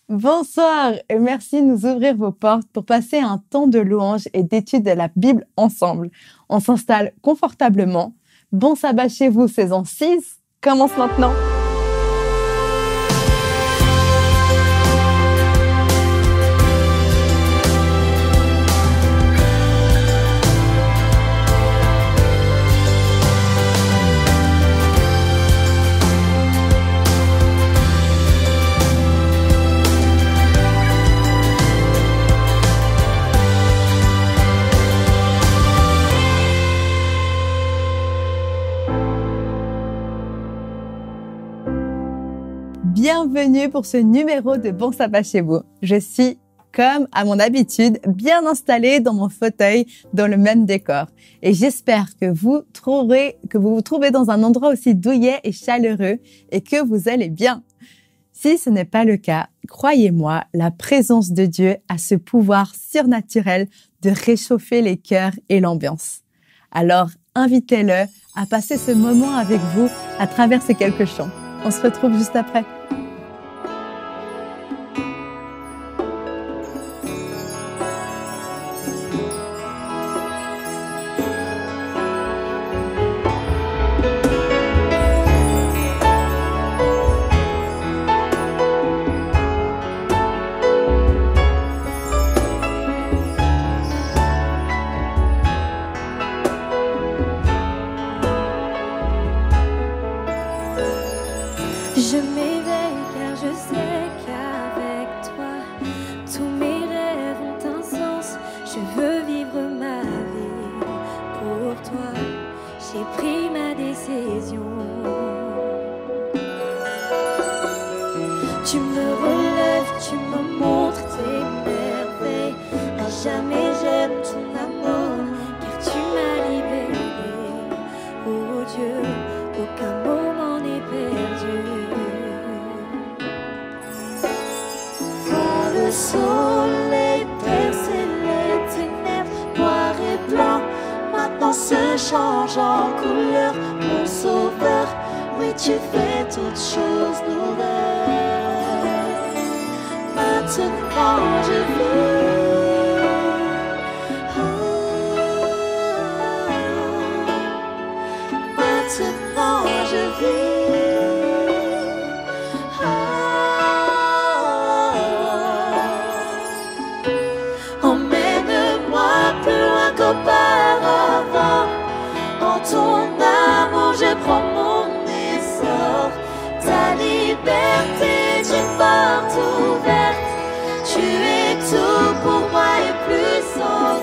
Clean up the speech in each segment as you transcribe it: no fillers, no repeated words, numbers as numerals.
Bonsoir et merci de nous ouvrir vos portes pour passer un temps de louange et d'étude de la Bible ensemble. On s'installe confortablement. Bon sabbat chez vous, saison 6 commence maintenant. Bienvenue pour ce numéro de Bon Sabbat chez vous. Je suis, comme à mon habitude, bien installée dans mon fauteuil dans le même décor. Et j'espère que vous vous trouvez dans un endroit aussi douillet et chaleureux et que vous allez bien. Si ce n'est pas le cas, croyez-moi, la présence de Dieu a ce pouvoir surnaturel de réchauffer les cœurs et l'ambiance. Alors, invitez-le à passer ce moment avec vous à travers ces quelques chants. On se retrouve juste après. Je m'éveille car je sais qu'avec toi, tous mes rêves ont un sens. Je veux vivre ma vie pour toi. J'ai pris ma décision. Tu me relèves, tu me montres tes merveilles. À jamais j'aime ton amour, car tu m'as libéré. Oh Dieu, aucun moment n'est perdu. Le soleil percer les ténèbres, noir et blanc, maintenant se change en couleur. Mon sauveur, oui tu fais toutes choses nouvelles. Maintenant je vis, maintenant je vis. Auparavant, en ton amour je prends mon essor. Ta liberté d'une porte ouverte. Tu es tout pour moi et plus encore.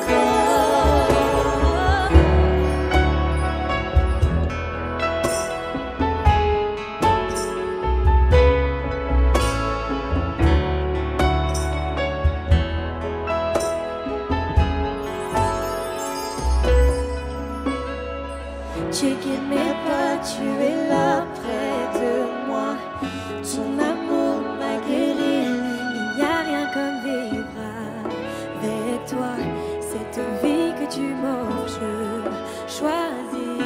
Tu guides mes pas, tu es là près de moi. Ton amour m'a guéri. Il n'y a rien comme vivre avec toi. Cette vie que tu m'offres, je choisis.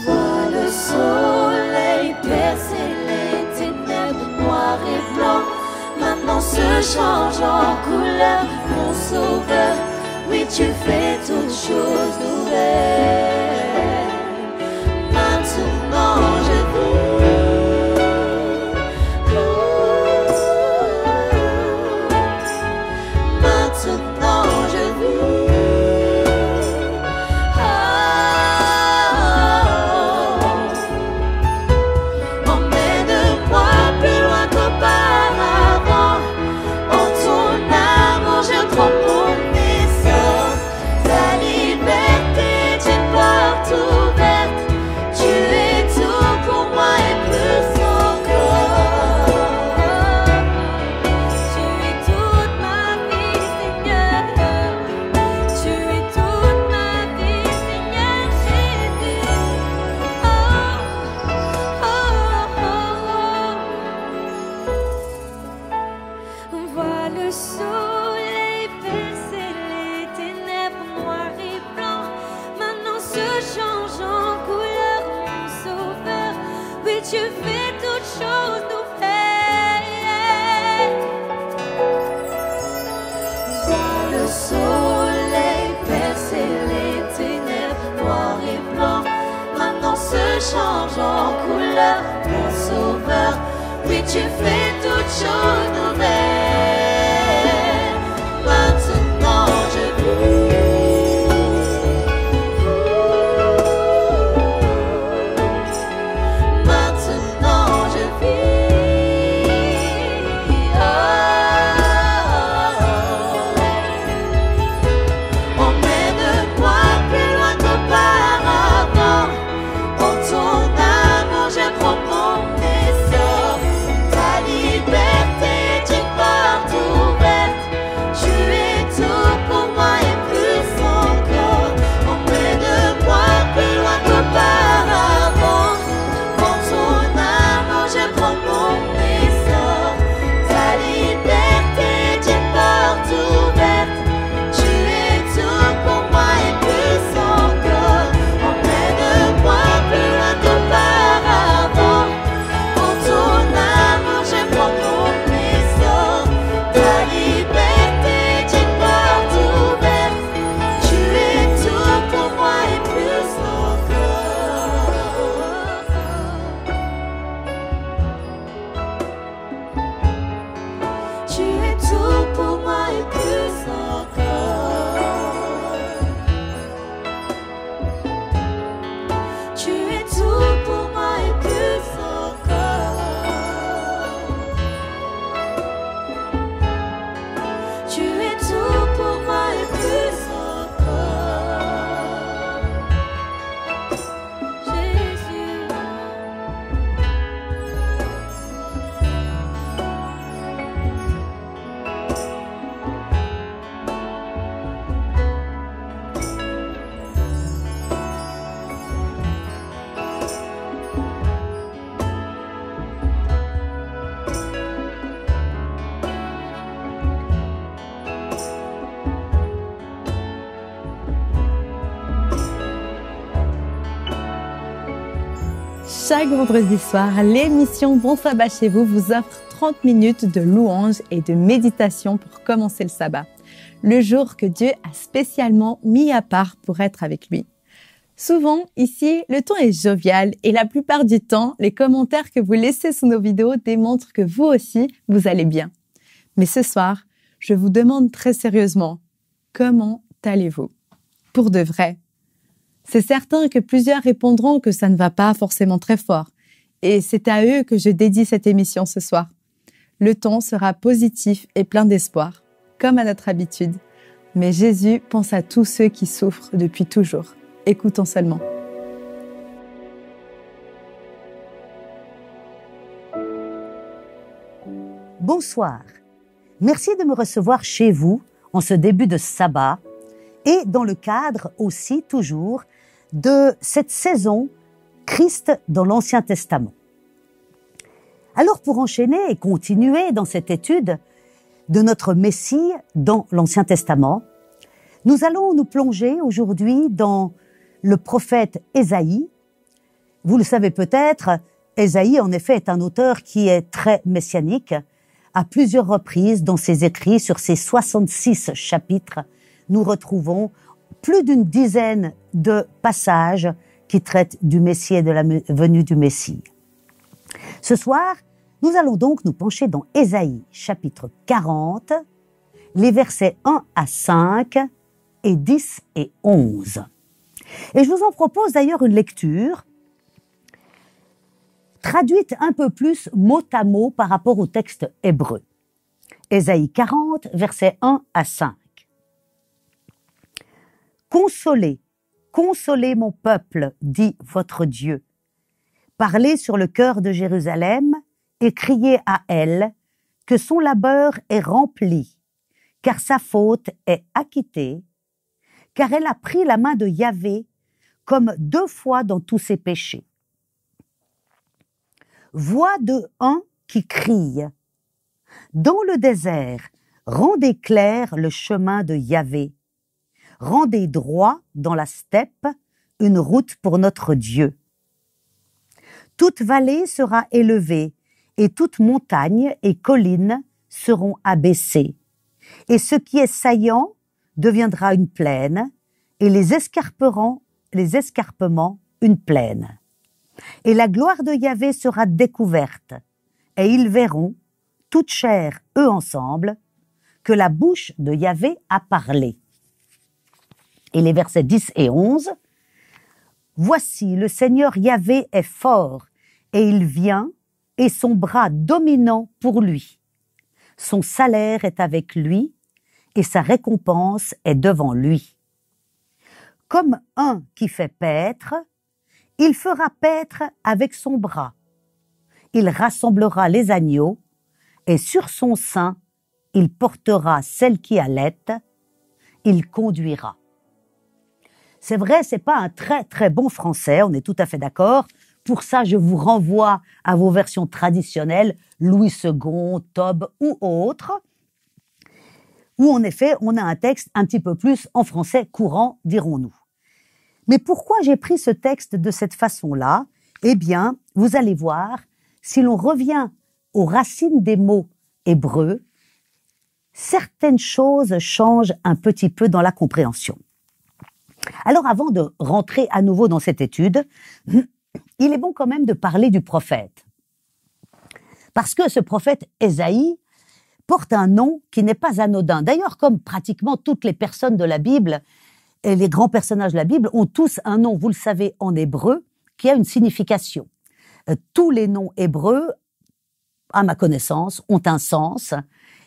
Vois le soleil percer les ténèbres, noir et blanc. Maintenant se change en couleur. Mon sauveur, oui tu fais toutes choses nouvelles. Maintenant je vis, maintenant je vis. Emmène-moi plus loin qu'auparavant. En ton amour je prends mon essor. Ta liberté, tu ne tu fais toutes choses nouvelles. Maintenant je vis. Maintenant je vis. Emmène-moi plus loin qu'auparavant. En ton amour je prends mon essor. Ta liberté est une porte ouverte. Tu es tout pour moi et plus encore. Emmène-moi plus loin qu'auparavant. En ton amour je prends mon essor. Ta liberté est une porte ouverte. Tu es tout pour moi et plus encore. Emmène-moi plus loin qu'auparavant. En ton amour je prends mon essor. Ta liberté est une porte ouverte. Tu es tout pour moi et plus encore. Tu es tout pour moi et plus encore. Tu es tout pour moi et plus encore. Tu es tout pour moi et plus encore. Jésus. Chaque vendredi soir, l'émission Bon Sabbat chez vous vous offre 30 minutes de louange et de méditation pour commencer le sabbat, le jour que Dieu a spécialement mis à part pour être avec lui. Souvent, ici, le ton est jovial et la plupart du temps, les commentaires que vous laissez sous nos vidéos démontrent que vous aussi, vous allez bien. Mais ce soir, je vous demande très sérieusement, comment allez-vous? Pour de vrai. C'est certain que plusieurs répondront que ça ne va pas forcément très fort. Et c'est à eux que je dédie cette émission ce soir. Le ton sera positif et plein d'espoir, comme à notre habitude. Mais Jésus pense à tous ceux qui souffrent depuis toujours. Écoutons seulement. Bonsoir. Merci de me recevoir chez vous en ce début de sabbat et dans le cadre aussi toujours de cette saison Christ dans l'Ancien Testament. Alors pour enchaîner et continuer dans cette étude de notre Messie dans l'Ancien Testament, nous allons nous plonger aujourd'hui dans le prophète Ésaïe. Vous le savez peut-être, Ésaïe en effet est un auteur qui est très messianique. À plusieurs reprises dans ses écrits, sur ses 66 chapitres, nous retrouvons plus d'une dizaine de passages qui traitent du Messie et de la venue du Messie. Ce soir, nous allons donc nous pencher dans Ésaïe, chapitre 40, les versets 1 à 5 et 10 et 11. Et je vous en propose d'ailleurs une lecture traduite un peu plus mot à mot par rapport au texte hébreu. Ésaïe 40, versets 1 à 5. Consolez, consolez mon peuple, dit votre Dieu. Parlez sur le cœur de Jérusalem et criez à elle que son labeur est rempli, car sa faute est acquittée, car elle a pris la main de Yahvé comme 2 fois dans tous ses péchés. Voix de un qui crie. Dans le désert, rendez clair le chemin de Yahvé. Rendez droit dans la steppe une route pour notre Dieu. Toute vallée sera élevée, et toute montagne et colline seront abaissées. Et ce qui est saillant deviendra une plaine, et les escarpements une plaine. Et la gloire de Yahvé sera découverte. et ils verront, toute chair, eux ensemble, que la bouche de Yahvé a parlé. Et les versets 10 et 11, « Voici, le Seigneur Yahvé est fort, et il vient, et son bras dominant pour lui. Son salaire est avec lui, et sa récompense est devant lui. Comme un qui fait paître, il fera paître avec son bras. Il rassemblera les agneaux, et sur son sein, il portera celle qui allait, il conduira. » C'est vrai, c'est pas un très très bon français, on est tout à fait d'accord. Pour ça, je vous renvoie à vos versions traditionnelles, Louis II, Tob ou autres, où en effet, on a un texte un petit peu plus en français courant, dirons-nous. Mais pourquoi j'ai pris ce texte de cette façon-là? Eh bien, vous allez voir, si l'on revient aux racines des mots hébreux, certaines choses changent un petit peu dans la compréhension. Alors, avant de rentrer à nouveau dans cette étude, il est bon quand même de parler du prophète. Parce que ce prophète Ésaïe porte un nom qui n'est pas anodin. D'ailleurs, comme pratiquement toutes les personnes de la Bible, et les grands personnages de la Bible ont tous un nom, vous le savez, en hébreu, qui a une signification. Tous les noms hébreux, à ma connaissance, ont un sens,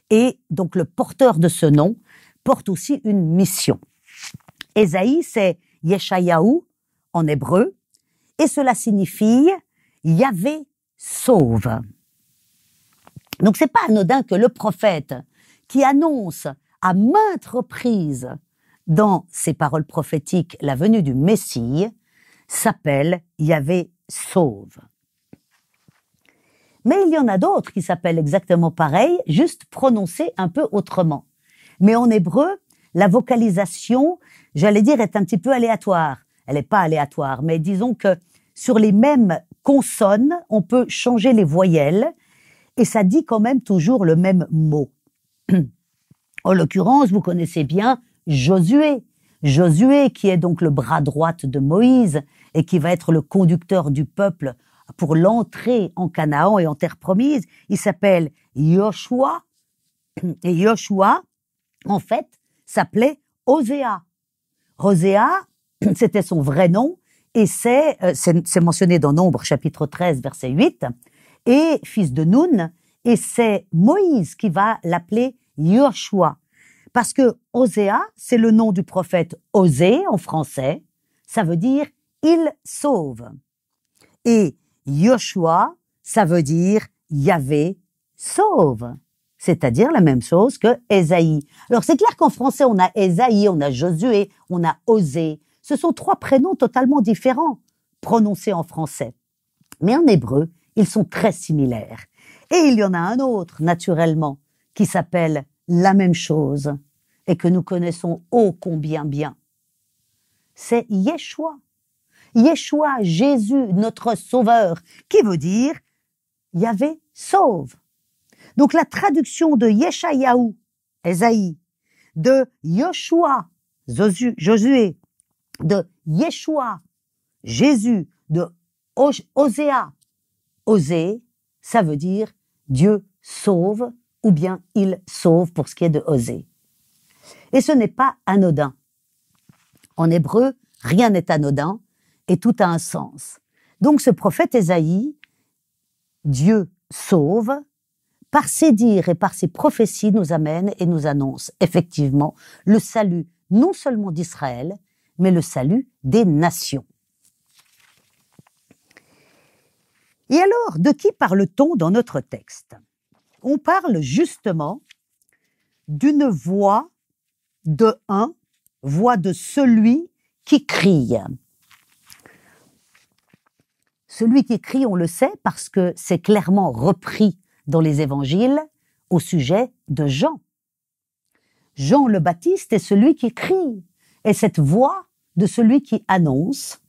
et donc le porteur de ce nom porte aussi une mission. Ésaïe, c'est Yeshayahu en hébreu, et cela signifie Yahvé sauve. Donc c'est pas anodin que le prophète qui annonce à maintes reprises dans ses paroles prophétiques la venue du Messie s'appelle Yahvé sauve. Mais il y en a d'autres qui s'appellent exactement pareil, juste prononcés un peu autrement. Mais en hébreu, la vocalisation, j'allais dire, est un petit peu aléatoire. Elle n'est pas aléatoire, mais disons que sur les mêmes consonnes, on peut changer les voyelles et ça dit quand même toujours le même mot. En l'occurrence, vous connaissez bien Josué. Josué qui est donc le bras droit de Moïse et qui va être le conducteur du peuple pour l'entrée en Canaan et en terre promise. Il s'appelle Yoshua et Yoshua, en fait, s'appelait Osée. Osée, c'était son vrai nom et c'est mentionné dans Nombre chapitre 13 verset 8 et fils de Nun et c'est Moïse qui va l'appeler Yoshua parce que Osée, c'est le nom du prophète Osée en français, ça veut dire il sauve et Yoshua, ça veut dire Yahvé sauve. C'est-à-dire la même chose que Ésaïe. Alors c'est clair qu'en français, on a Ésaïe, on a Josué, on a Osée. Ce sont trois prénoms totalement différents, prononcés en français. Mais en hébreu, ils sont très similaires. Et il y en a un autre, naturellement, qui s'appelle la même chose et que nous connaissons ô combien bien. C'est Yeshua. Yeshua, Jésus, notre Sauveur, qui veut dire Yahvé sauve. Donc la traduction de Yeshayahu, Ésaïe, de Yoshua, Josué, de Yeshua, Jésus, de Osée, Osée, ça veut dire Dieu sauve ou bien il sauve pour ce qui est de Osée. Et ce n'est pas anodin. En hébreu, rien n'est anodin et tout a un sens. Donc ce prophète Ésaïe, Dieu sauve, par ses dires et par ses prophéties nous amène et nous annonce effectivement le salut non seulement d'Israël, mais le salut des nations. Et alors, de qui parle-t-on dans notre texte? On parle justement d'une voix voix de celui qui crie. Celui qui crie, on le sait, parce que c'est clairement repris dans les évangiles au sujet de Jean. Jean le Baptiste est celui qui crie, et cette voix de celui qui annonce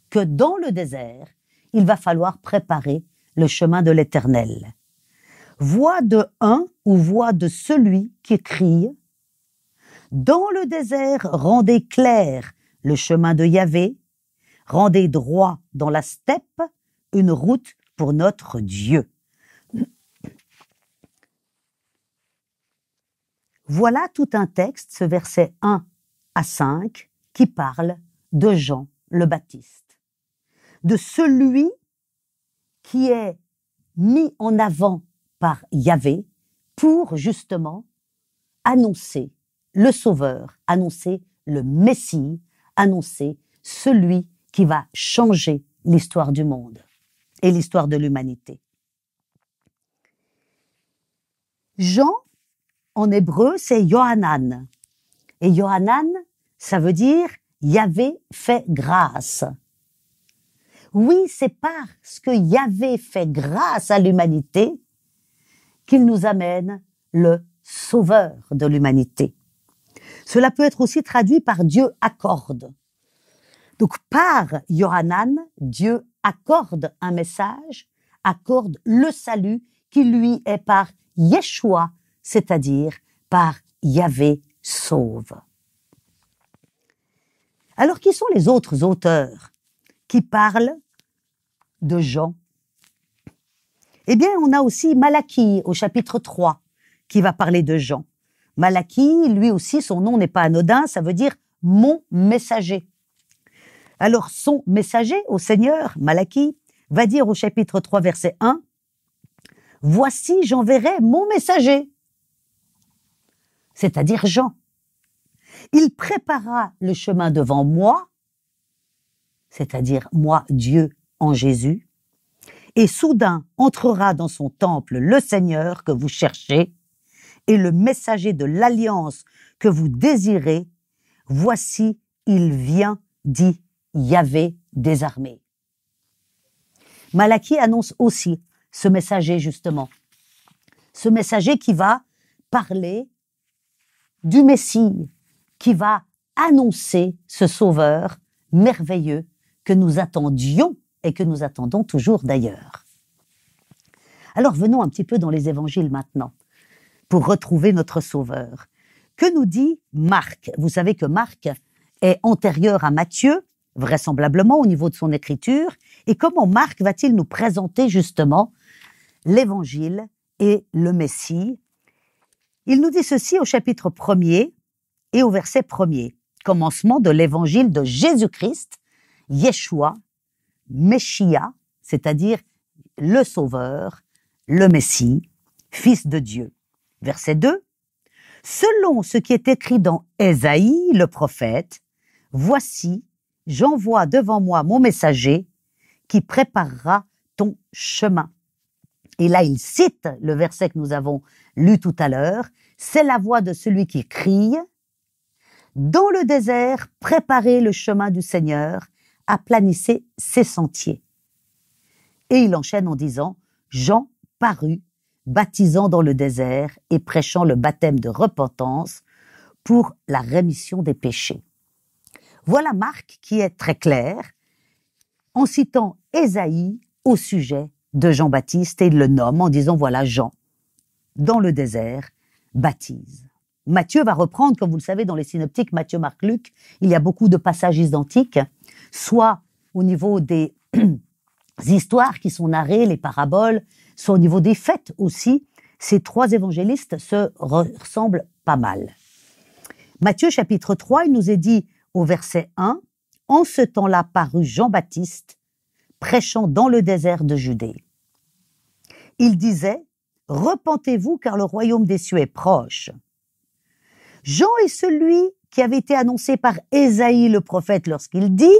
que dans le désert, il va falloir préparer le chemin de l'Éternel. Voix de un ou voix de celui qui crie, dans le désert, rendez clair le chemin de Yahvé, rendez droit dans la steppe une route pour notre Dieu. Voilà tout un texte, ce verset 1 à 5, qui parle de Jean le Baptiste, de celui qui est mis en avant par Yahvé pour justement annoncer le Sauveur, annoncer le Messie, annoncer celui qui va changer l'histoire du monde et l'histoire de l'humanité. Jean, en hébreu, c'est Yohanan. Et Yohanan, ça veut dire Yahvé fait grâce. Oui, c'est parce que Yahvé fait grâce à l'humanité qu'il nous amène le Sauveur de l'humanité. Cela peut être aussi traduit par Dieu accorde. Donc par Yohanan, Dieu accorde un message, accorde le salut qui lui est par Yeshua, c'est-à-dire par Yahvé sauve. Alors qui sont les autres auteurs qui parlent de Jean? Eh bien, on a aussi Malachie au chapitre 3 qui va parler de Jean. Malachie, lui aussi, son nom n'est pas anodin, ça veut dire « mon messager ». Alors, son messager au Seigneur, Malachie, va dire au chapitre 3, verset 1, « Voici, j'enverrai mon messager », c'est-à-dire Jean. Il préparera le chemin devant moi, c'est-à-dire moi, Dieu, en Jésus, et soudain entrera dans son temple le Seigneur que vous cherchez, et le messager de l'alliance que vous désirez, voici, il vient, dit Yahvé des armées. Malachie annonce aussi ce messager, justement. Ce messager qui va parler du Messie, qui va annoncer ce Sauveur merveilleux que nous attendions et que nous attendons toujours d'ailleurs. Alors venons un petit peu dans les évangiles maintenant, pour retrouver notre Sauveur. Que nous dit Marc? Vous savez que Marc est antérieur à Matthieu, vraisemblablement au niveau de son écriture, et comment Marc va-t-il nous présenter justement l'évangile et le Messie? Il nous dit ceci au chapitre 1er et au verset 1er, commencement de l'évangile de Jésus-Christ, Yeshua, Messia, c'est-à-dire le Sauveur, le Messie, Fils de Dieu. Verset 2, selon ce qui est écrit dans Ésaïe, le prophète, voici, j'envoie devant moi mon messager qui préparera ton chemin. Et là, il cite le verset que nous avons lu tout à l'heure, c'est la voix de celui qui crie, dans le désert, préparez le chemin du Seigneur, aplanissez ses sentiers. Et il enchaîne en disant, Jean parut, baptisant dans le désert et prêchant le baptême de repentance pour la rémission des péchés. Voilà Marc qui est très clair en citant Ésaïe au sujet de Jean-Baptiste et il le nomme en disant voilà Jean, dans le désert, baptise. Matthieu va reprendre, comme vous le savez, dans les synoptiques, Matthieu, Marc, Luc, il y a beaucoup de passages identiques, soit au niveau des histoires qui sont narrées, les paraboles, soit au niveau des fêtes aussi. Ces trois évangélistes se ressemblent pas mal. Matthieu chapitre 3, il nous est dit au verset 1, « En ce temps-là parut Jean-Baptiste, prêchant dans le désert de Judée. Il disait, « Repentez-vous car le royaume des cieux est proche. » Jean est celui qui avait été annoncé par Ésaïe le prophète lorsqu'il dit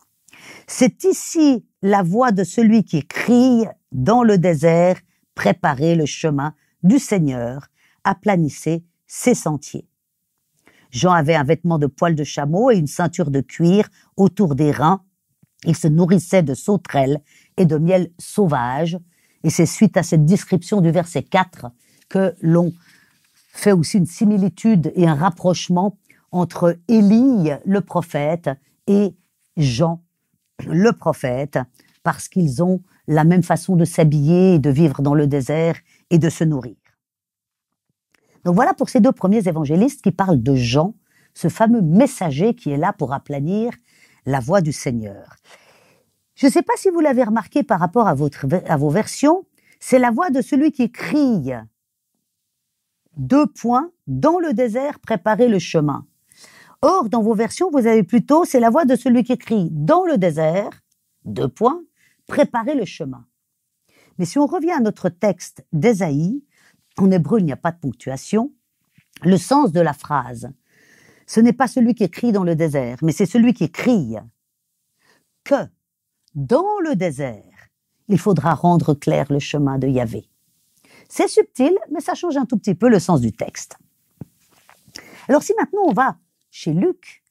« C'est ici la voix de celui qui crie dans le désert, préparez le chemin du Seigneur, aplanissez ses sentiers. » Jean avait un vêtement de poil de chameau et une ceinture de cuir autour des reins. Il se nourrissait de sauterelles et de miel sauvage. Et c'est suite à cette description du verset 4 que l'on fait aussi une similitude et un rapprochement entre Élie, le prophète, et Jean, le prophète, parce qu'ils ont la même façon de s'habiller et de vivre dans le désert et de se nourrir. Donc voilà pour ces deux premiers évangélistes qui parlent de Jean, ce fameux messager qui est là pour aplanir la voie du Seigneur. Je ne sais pas si vous l'avez remarqué par rapport à vos versions, c'est la voix de celui qui crie. 2 points, dans le désert, préparez le chemin. Or, dans vos versions, vous avez plutôt, c'est la voix de celui qui crie dans le désert, 2 points, préparez le chemin. Mais si on revient à notre texte d'Ésaïe, en hébreu, il n'y a pas de ponctuation, le sens de la phrase, ce n'est pas celui qui crie dans le désert, mais c'est celui qui crie que, dans le désert, il faudra rendre clair le chemin de Yahvé. C'est subtil, mais ça change un tout petit peu le sens du texte. Alors si maintenant on va chez Luc,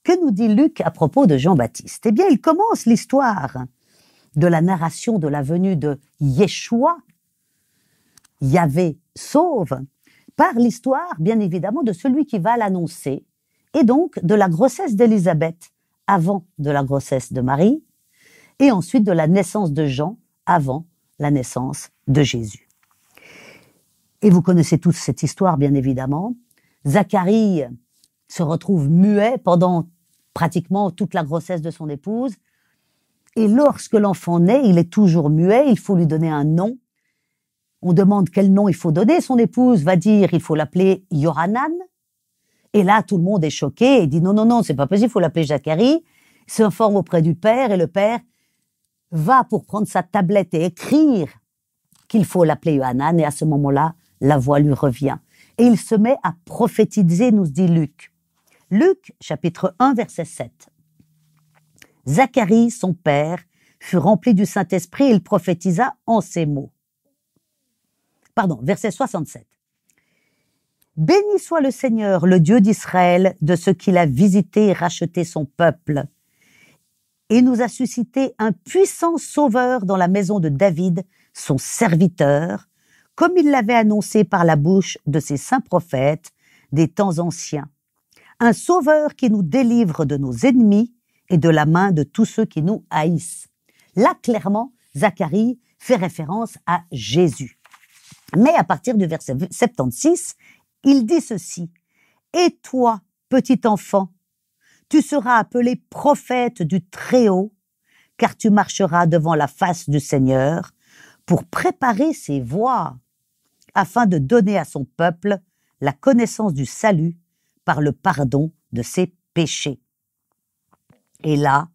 que nous dit Luc à propos de Jean-Baptiste? Eh bien, il commence l'histoire de la narration de la venue de Yeshua, Yahvé sauve, par l'histoire, bien évidemment, de celui qui va l'annoncer, et donc de la grossesse d'Élisabeth avant de la grossesse de Marie, et ensuite de la naissance de Jean avant la naissance de Jésus. Et vous connaissez tous cette histoire, bien évidemment. Zacharie se retrouve muet pendant pratiquement toute la grossesse de son épouse, et lorsque l'enfant naît, il est toujours muet, il faut lui donner un nom. On demande quel nom il faut donner, son épouse va dire il faut l'appeler Yohanan, et là tout le monde est choqué et dit non, c'est pas possible, il faut l'appeler Zacharie, s'informe auprès du père, et le père va pour prendre sa tablette et écrire qu'il faut l'appeler Yohanan, et à ce moment-là, la voix lui revient. Et il se met à prophétiser, nous dit Luc. Luc, chapitre 1, verset 7. Zacharie, son père, fut rempli du Saint-Esprit et il prophétisa en ces mots. Verset 67. Béni soit le Seigneur, le Dieu d'Israël, de ce qu'il a visité et racheté son peuple, et nous a suscité un puissant sauveur dans la maison de David, son serviteur, comme il l'avait annoncé par la bouche de ses saints prophètes des temps anciens. Un sauveur qui nous délivre de nos ennemis et de la main de tous ceux qui nous haïssent. Là, clairement, Zacharie fait référence à Jésus. Mais à partir du verset 76, il dit ceci. « Et toi, petit enfant, tu seras appelé prophète du Très-Haut, car tu marcheras devant la face du Seigneur pour préparer ses voies, afin de donner à son peuple la connaissance du salut par le pardon de ses péchés. » Et là,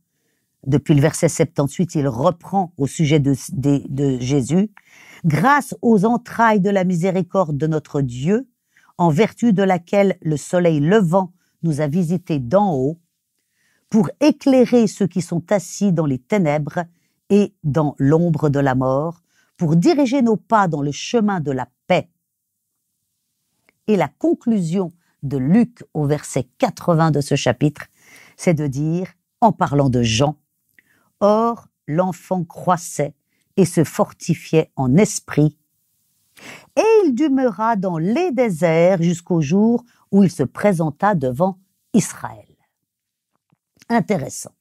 depuis le verset 78, il reprend au sujet de Jésus. « Grâce aux entrailles de la miséricorde de notre Dieu, en vertu de laquelle le soleil levant nous a visités d'en haut, pour éclairer ceux qui sont assis dans les ténèbres et dans l'ombre de la mort, pour diriger nos pas dans le chemin de la paix. » Et la conclusion de Luc au verset 80 de ce chapitre, c'est de dire, en parlant de Jean, « Or, l'enfant croissait et se fortifiait en esprit, et il demeura dans les déserts jusqu'au jour où il se présenta devant Israël. » Intéressant.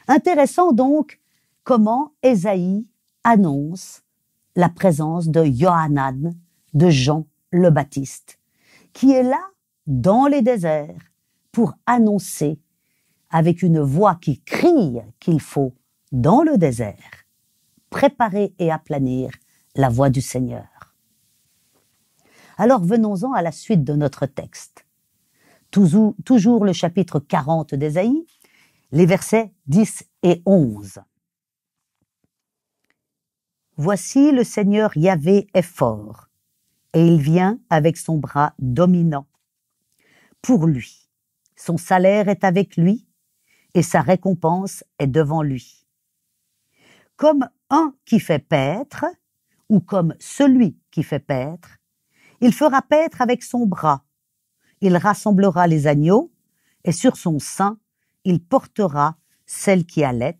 Intéressant donc comment Ésaïe annonce la présence de Yohanan, de Jean le Baptiste, qui est là dans les déserts pour annoncer avec une voix qui crie qu'il faut, dans le désert, préparer et aplanir la voie du Seigneur. Alors venons-en à la suite de notre texte. Toujours le chapitre 40 d'Ésaïe, les versets 10 et 11. Voici le Seigneur Yahvé est fort, et il vient avec son bras dominant. Pour lui, son salaire est avec lui, et sa récompense est devant lui. Comme un qui fait paître, ou comme celui qui fait paître, il fera paître avec son bras, il rassemblera les agneaux, et sur son sein, il portera celle qui allait,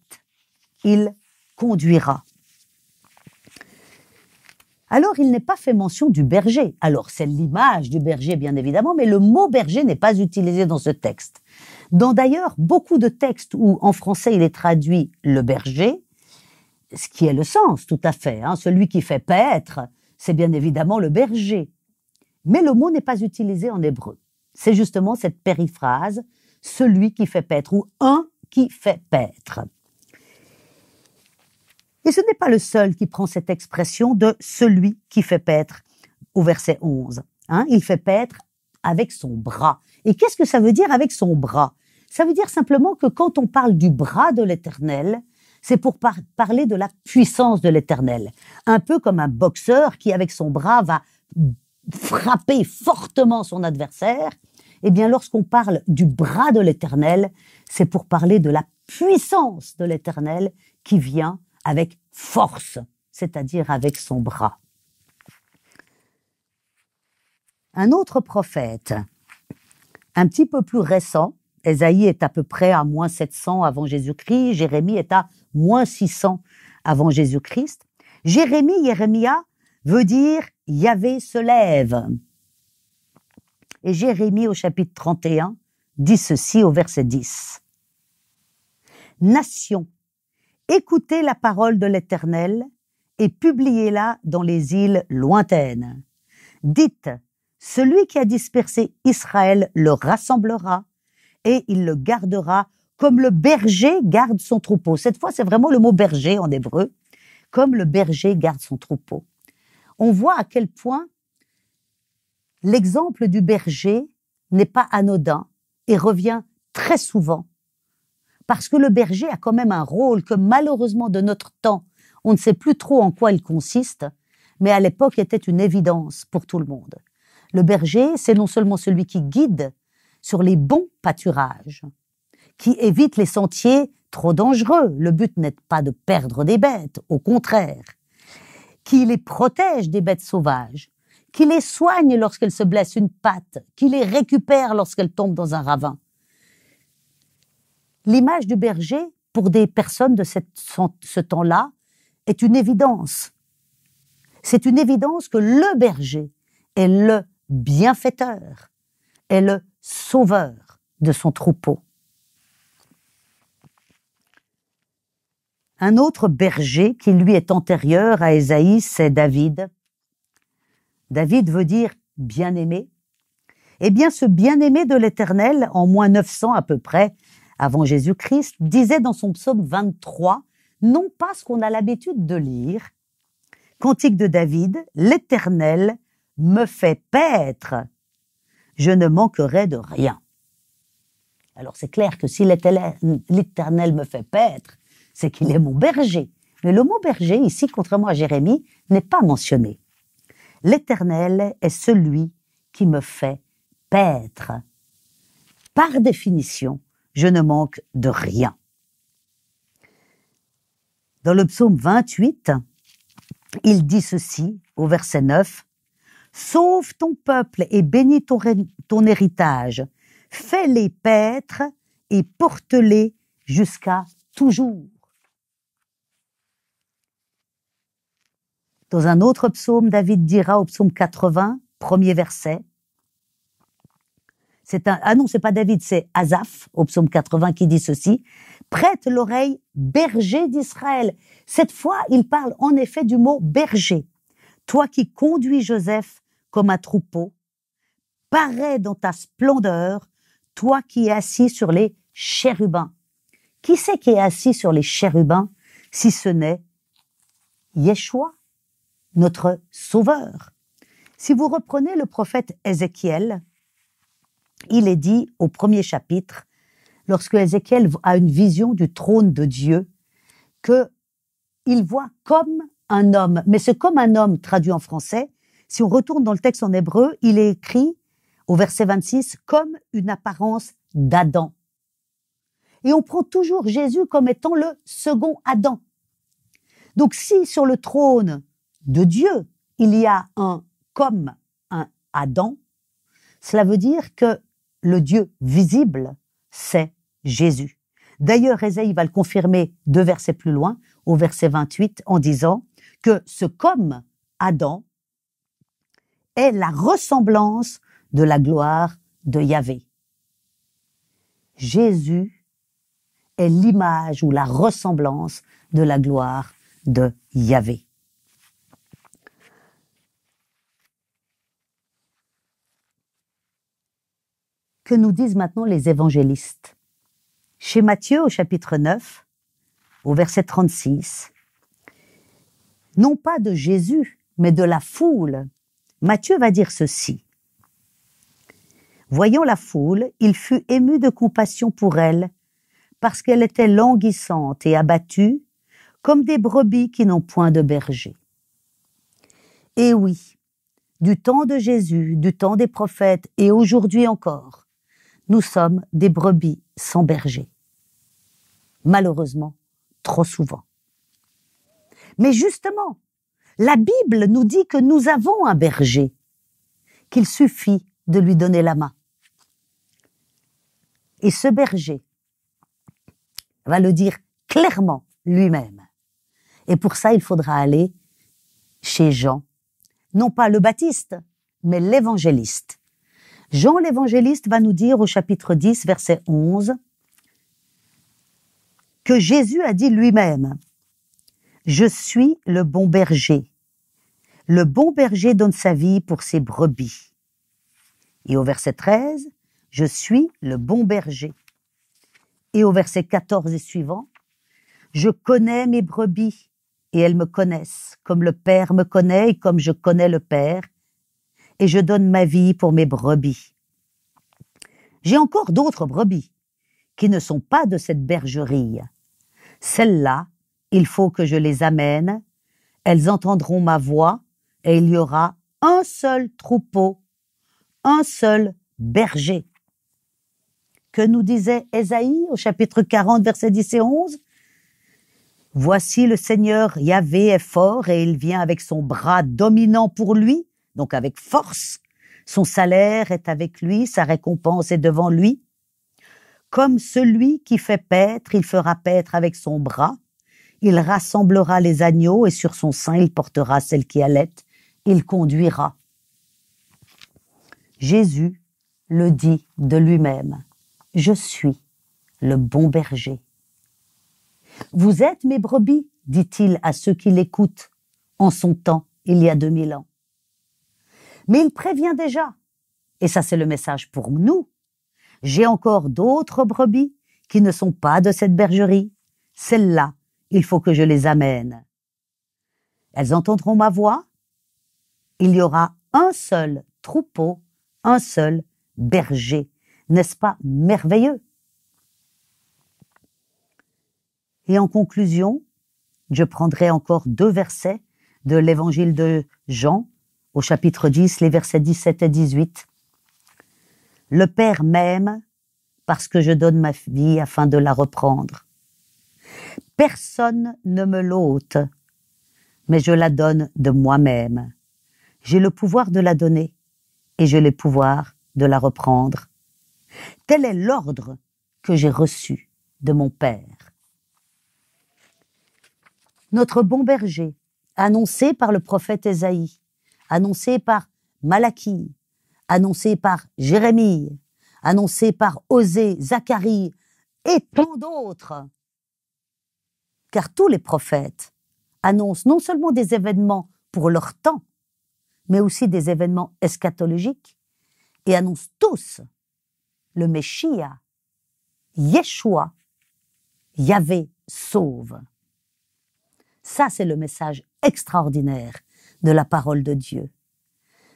il conduira. Alors, il n'est pas fait mention du berger. Alors, c'est l'image du berger, bien évidemment, mais le mot berger n'est pas utilisé dans ce texte. Dans d'ailleurs beaucoup de textes où, en français, il est traduit le berger, ce qui est le sens, tout à fait. Celui qui fait paître, c'est bien évidemment le berger. Mais le mot n'est pas utilisé en hébreu. C'est justement cette périphrase, celui qui fait paître, ou un qui fait paître. Et ce n'est pas le seul qui prend cette expression de celui qui fait paître au verset 11. Il fait paître avec son bras. Et qu'est-ce que ça veut dire avec son bras? Ça veut dire simplement que quand on parle du bras de l'Éternel, c'est pour parler de la puissance de l'Éternel. Un peu comme un boxeur qui, avec son bras, va frapper fortement son adversaire. Eh bien, lorsqu'on parle du bras de l'Éternel, c'est pour parler de la puissance de l'Éternel qui vient avec force, c'est-à-dire avec son bras. Un autre prophète, un petit peu plus récent, Ésaïe est à peu près à moins 700 avant Jésus-Christ, Jérémie est à moins 600 avant Jésus-Christ. Jérémia, veut dire « Yahvé se lève ». Et Jérémie, au chapitre 31, dit ceci au verset 10. « Nation, écoutez la parole de l'Éternel et publiez-la dans les îles lointaines. Dites, celui qui a dispersé Israël le rassemblera et il le gardera comme le berger garde son troupeau. » Cette fois, c'est vraiment le mot berger en hébreu, comme le berger garde son troupeau. On voit à quel point l'exemple du berger n'est pas anodin et revient très souvent. Parce que le berger a quand même un rôle que malheureusement de notre temps, on ne sait plus trop en quoi il consiste, mais à l'époque était une évidence pour tout le monde. Le berger, c'est non seulement celui qui guide sur les bons pâturages, qui évite les sentiers trop dangereux. Le but n'est pas de perdre des bêtes, au contraire. Qui les protège des bêtes sauvages, qui les soigne lorsqu'elles se blessent une patte, qui les récupère lorsqu'elles tombent dans un ravin. L'image du berger, pour des personnes de ce temps-là, est une évidence. C'est une évidence que le berger est le bienfaiteur, est le sauveur de son troupeau. Un autre berger qui lui est antérieur à Ésaïe, c'est David. David veut dire bien-aimé. Eh bien, ce bien-aimé de l'Éternel, en moins 900 à peu près, avant Jésus-Christ, disait dans son psaume 23, non pas ce qu'on a l'habitude de lire, Cantique de David, l'Éternel me fait paître, je ne manquerai de rien. Alors c'est clair que si l'Éternel me fait paître, c'est qu'il est mon berger. Mais le mot berger, ici, contrairement à Jérémie, n'est pas mentionné. L'Éternel est celui qui me fait paître. Par définition, je ne manque de rien. Dans le psaume 28, il dit ceci, au verset 9, « Sauve ton peuple et bénis ton héritage, fais-les paître et porte-les jusqu'à toujours. » Dans un autre psaume, David dira au psaume 80, premier verset, c'est pas David, c'est Asaph, au psaume 80, qui dit ceci, « Prête l'oreille, berger d'Israël ». Cette fois, il parle en effet du mot berger. « Toi qui conduis Joseph comme un troupeau, parais dans ta splendeur, toi qui es assis sur les chérubins. » Qui c'est qui est assis sur les chérubins, si ce n'est Yeshua, notre sauveur? Si vous reprenez le prophète Ézéchiel, il est dit au premier chapitre, lorsque Ézéchiel a une vision du trône de Dieu, qu'il voit comme un homme. Mais c'est comme un homme traduit en français. Si on retourne dans le texte en hébreu, il est écrit au verset 26 comme une apparence d'Adam. Et on prend toujours Jésus comme étant le second Adam. Donc si sur le trône de Dieu, il y a comme un Adam, cela veut dire que le Dieu visible, c'est Jésus. D'ailleurs, Ésaïe va le confirmer 2 versets plus loin, au verset 28, en disant que ce comme Adam est la ressemblance de la gloire de Yahvé. Jésus est l'image ou la ressemblance de la gloire de Yahvé. Que nous disent maintenant les évangélistes? Chez Matthieu, au chapitre 9, au verset 36, non pas de Jésus, mais de la foule, Matthieu va dire ceci. Voyant la foule, il fut ému de compassion pour elle, parce qu'elle était languissante et abattue, comme des brebis qui n'ont point de berger. Et oui, du temps de Jésus, du temps des prophètes et aujourd'hui encore, nous sommes des brebis sans berger. Malheureusement, trop souvent. Mais justement, la Bible nous dit que nous avons un berger, qu'il suffit de lui donner la main. Et ce berger va le dire clairement lui-même. Et pour ça, il faudra aller chez Jean, non pas le Baptiste, mais l'évangéliste. Jean l'évangéliste va nous dire au chapitre 10, verset 11, que Jésus a dit lui-même, « Je suis le bon berger. Le bon berger donne sa vie pour ses brebis. » Et au verset 13, « Je suis le bon berger. » Et au verset 14 et suivant, « Je connais mes brebis et elles me connaissent, comme le Père me connaît et comme je connais le Père, et je donne ma vie pour mes brebis. » J'ai encore d'autres brebis qui ne sont pas de cette bergerie. Celles-là, il faut que je les amène, elles entendront ma voix et il y aura un seul troupeau, un seul berger. Que nous disait Ésaïe au chapitre 40, versets 10 et 11 ? « Voici le Seigneur Yahvé est fort et il vient avec son bras dominant pour lui, donc avec force. Son salaire est avec lui, sa récompense est devant lui. Comme celui qui fait paître, il fera paître avec son bras. Il rassemblera les agneaux et sur son sein il portera celle qui allaite. Il conduira. » Jésus le dit de lui-même. « Je suis le bon berger. » Vous êtes mes brebis, dit-il à ceux qui l'écoutent en son temps, il y a 2000 ans. Mais il prévient déjà, et ça c'est le message pour nous. J'ai encore d'autres brebis qui ne sont pas de cette bergerie. Celles-là, il faut que je les amène. Elles entendront ma voix. Il y aura un seul troupeau, un seul berger. N'est-ce pas merveilleux? Et en conclusion, je prendrai encore 2 versets de l'évangile de Jean, au chapitre 10, les versets 17 et 18. « Le Père m'aime parce que je donne ma vie afin de la reprendre. Personne ne me l'ôte, mais je la donne de moi-même. J'ai le pouvoir de la donner et j'ai le pouvoir de la reprendre. Tel est l'ordre que j'ai reçu de mon Père. » Notre bon berger, annoncé par le prophète Ésaïe, annoncé par Malachie, annoncé par Jérémie, annoncé par Osée, Zacharie et tant d'autres. Car tous les prophètes annoncent non seulement des événements pour leur temps, mais aussi des événements eschatologiques et annoncent tous le Messia, Yeshua, Yahvé sauve. Ça, c'est le message extraordinaire de la parole de Dieu.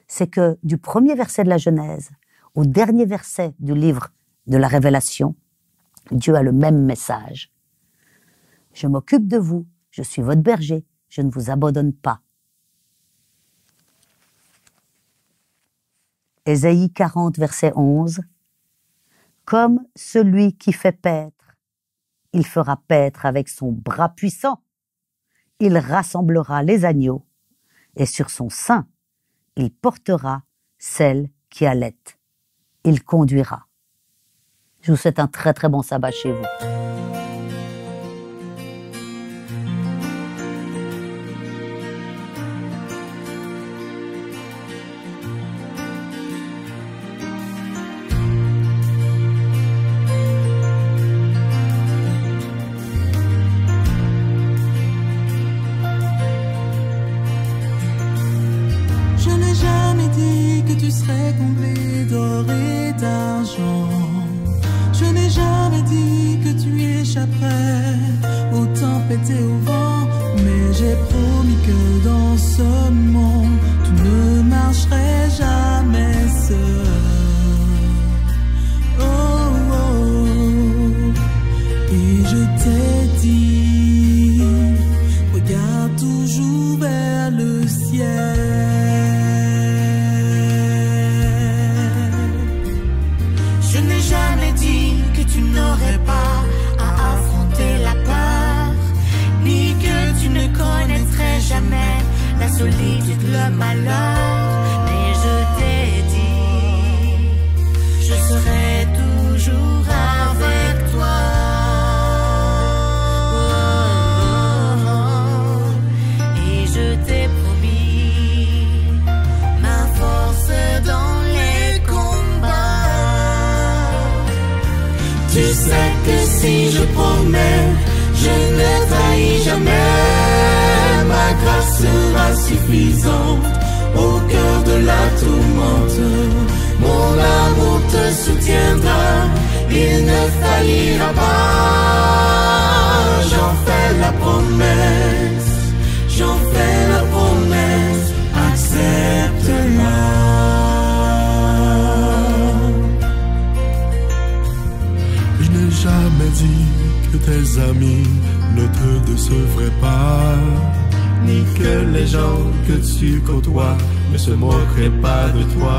C'est que du premier verset de la Genèse au dernier verset du livre de la Révélation, Dieu a le même message. Je m'occupe de vous, je suis votre berger, je ne vous abandonne pas. Ésaïe 40, verset 11. Comme celui qui fait paître, il fera paître avec son bras puissant. Il rassemblera les agneaux, et sur son sein, il portera celle qui allaite. Il conduira. Je vous souhaite un très très bon sabbat chez vous. Comblé d'or et d'argent. Je n'ai jamais dit que tu échapperais aux tempêtes et au vent, mais j'ai promis que dans ce monde tu ne marcherais jamais seul. si je promets, je ne trahis jamais. Ma grâce sera suffisante au cœur de la tourmente. Mon amour te soutiendra, il ne faillira pas. J'en fais la promesse, j'en fais la promesse, accepte-la. Je n'ai jamais dit que tes amis ne te décevraient pas, ni que les gens que tu côtoies ne se moqueraient pas de toi.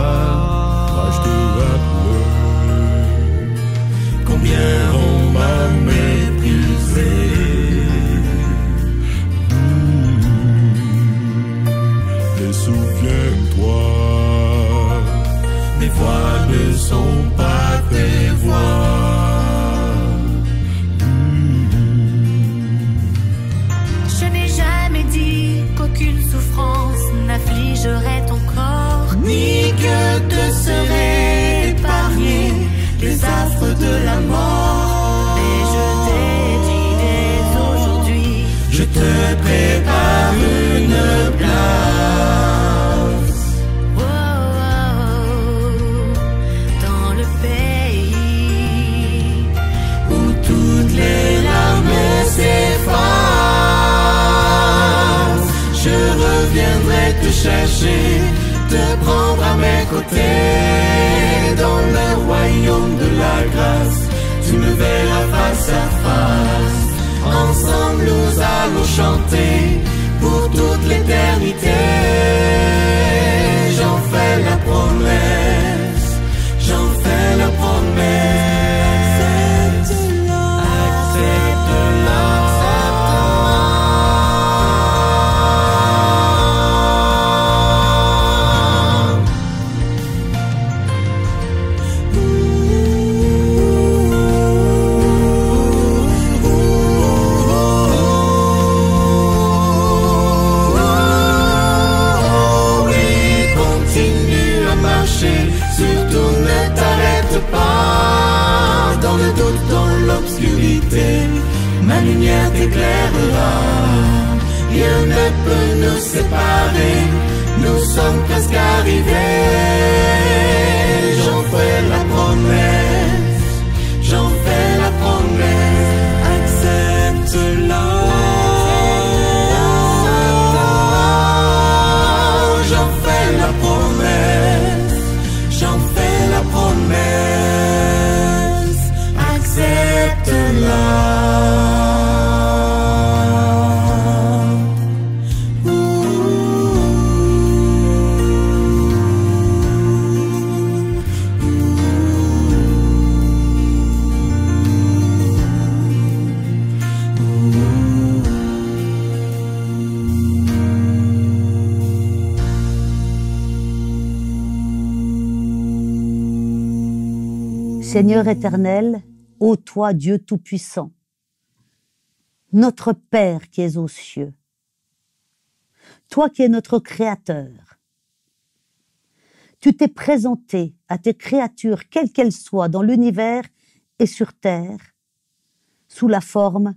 Moi je te rappelle combien on m'a méprisé. Et souviens-toi, mes voix ne sont pas tes voix. Je n'ai jamais dit qu'aucune souffrance n'affligerait ton corps, Ni que te seraient épargnés les affres de la mort. mais je t'ai dit dès aujourd'hui, Je te prépare une place oh, oh, oh, dans le pays où toutes les larmes s'effacent. Je reviendrai te chercher, te prendre à mes côtés dans le royaume de la grâce. Tu me verras face à face. Ensemble nous allons chanter pour toute l'éternité. J'en fais la promesse, j'en fais la promesse. Accepte-la, accepte-la. Surtout ne t'arrête pas. Dans le doute, dans l'obscurité, ma lumière t'éclairera. Rien ne peut nous séparer, nous sommes presque arrivés. J'en fais la promesse, j'en fais la promesse. Accepte-la. J'en fais la promesse, j'en fais la promesse, accepte-la. Seigneur éternel, ô toi Dieu Tout-Puissant, notre Père qui es aux cieux, toi qui es notre Créateur, tu t'es présenté à tes créatures, quelles qu'elles soient, dans l'univers et sur terre, sous la forme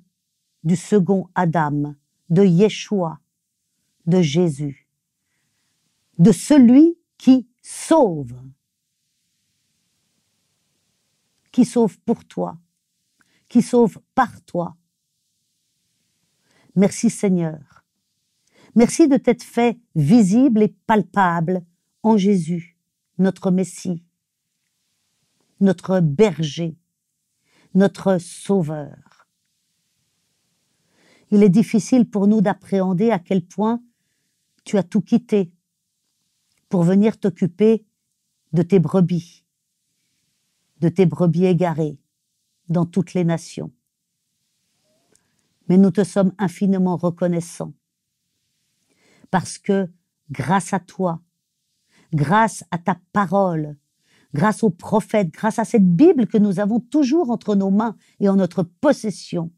du second Adam, de Yeshua, de Jésus, de celui qui sauve pour toi, qui sauve par toi. Merci Seigneur. Merci de t'être fait visible et palpable en Jésus, notre Messie, notre berger, notre sauveur. Il est difficile pour nous d'appréhender à quel point tu as tout quitté pour venir t'occuper de tes brebis égarées dans toutes les nations. Mais nous te sommes infiniment reconnaissants parce que grâce à toi, grâce à ta parole, grâce aux prophètes, grâce à cette Bible que nous avons toujours entre nos mains et en notre possession,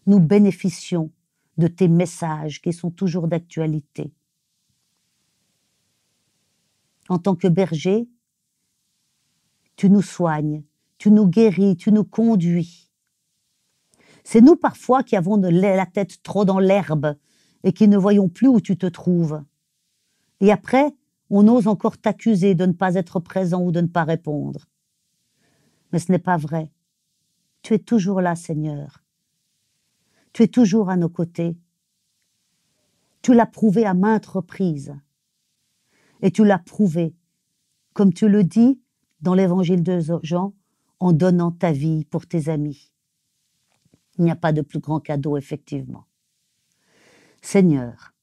nous bénéficions de tes messages qui sont toujours d'actualité. En tant que berger, tu nous soignes, tu nous guéris, tu nous conduis C'est nous parfois qui avons la tête trop dans l'herbe et qui ne voyons plus où tu te trouves. Et après, on ose encore t'accuser de ne pas être présent ou de ne pas répondre. Mais ce n'est pas vrai. Tu es toujours là, Seigneur. Tu es toujours à nos côtés. Tu l'as prouvé à maintes reprises. Et tu l'as prouvé, comme tu le dis dans l'évangile de Jean, en donnant ta vie pour tes amis. Il n'y a pas de plus grand cadeau, effectivement. Seigneur,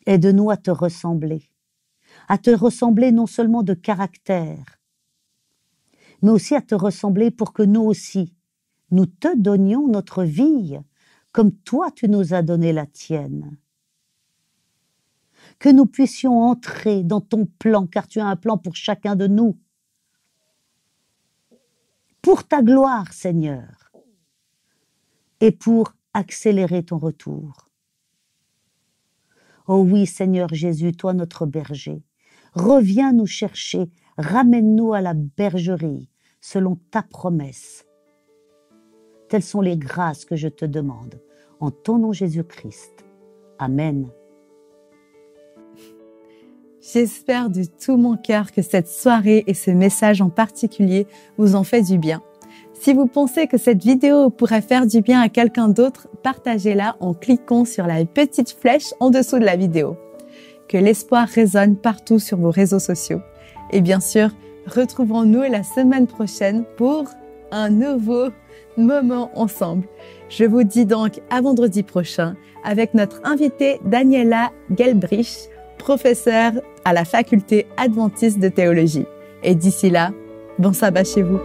aide-nous à te ressembler non seulement de caractère, mais aussi à te ressembler pour que nous aussi, nous te donnions notre vie comme toi tu nous as donné la tienne. Que nous puissions entrer dans ton plan, car tu as un plan pour chacun de nous. Pour ta gloire, Seigneur, et pour accélérer ton retour. Oh oui, Seigneur Jésus, toi notre berger, reviens nous chercher, ramène-nous à la bergerie, selon ta promesse. Telles sont les grâces que je te demande, en ton nom Jésus-Christ. Amen. J'espère de tout mon cœur que cette soirée et ce message en particulier vous ont fait du bien. Si vous pensez que cette vidéo pourrait faire du bien à quelqu'un d'autre, partagez-la en cliquant sur la petite flèche en dessous de la vidéo. Que l'espoir résonne partout sur vos réseaux sociaux. Et bien sûr, retrouvons-nous la semaine prochaine pour un nouveau moment ensemble. Je vous dis donc à vendredi prochain avec notre invitée Daniela Gelbrich, professeure à la faculté adventiste de théologie. Et d'ici là, bon sabbat chez vous.